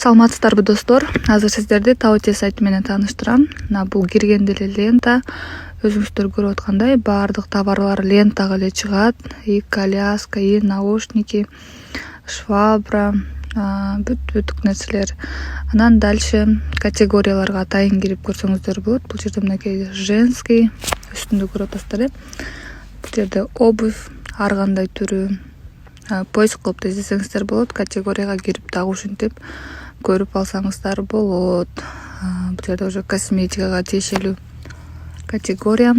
Саламатсыздарбы достор. Азыр сиздерди Таоте сайты менен тааныштырам. Бул киргенде эле лента. Өзүңүздөр көрүп аткандай баардык товарлар лентага эле чыгат. И коляска, и наушники, швабра, бүт нерселер. Анан дальше категорияларга атайын кирип көрсөңүздөр болот. Бул жерде мынакей женский үстүндө көрүп атасыздар. Бул жерде обувь ар кандай түрү. Поиск кылып издесеңиздер болот. Категорияга кирип дагы ушинтип көрүп алсаңыздар болот. Бул жерде уже косметикага тиешелүү категория.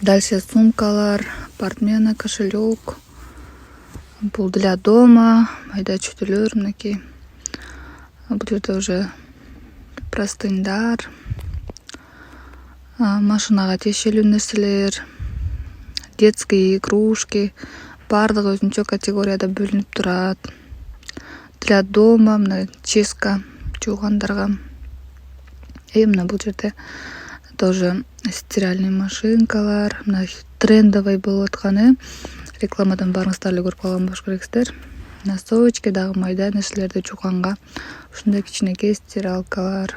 Дальше сумкалар, портмена, кошелек. Бул для дома, майда чөтөлөр мынакей. Бул жерде уже простыньдар, машинага тиешелүү нерселер, детские игрушки. Баардыгы өзүнчө категорияда бөлүнүп турат. Для дома мына ческа жуугандарга. Мына бул жерде тоже стиральный машинкалар, мына трендовый болуп атканы. Рекламадан баарыңыздар эле көрүп калган болуш керексиздер. Носочки дагы майда нерселерди жууганга ушундай кичинекей стиралкалар.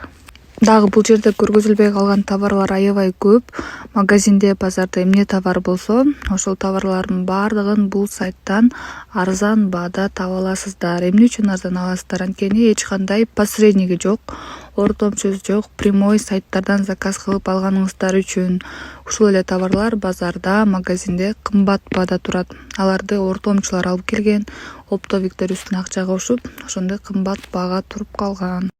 Дагы бул жерде көргөзүлбөй калган товарлар аябай көп. Магазинде, базарда эмне товар болсо, ошол товарлардын баардыгын бул сайттан арзан баада таба аласыздар. Эмне үчүн арзан аласыздар? Анткени эч кандай посредниги жок, ортомчусу жок, прямой сайттардан заказ кылып алганыңыздар үчүн. Ушул эле товарлар базарда, магазинде кымбат баада турат. Аларды ортомчулар алып келген, оптовиктер үстүнө акча кошуп, ошондой кымбат баага туруп калган.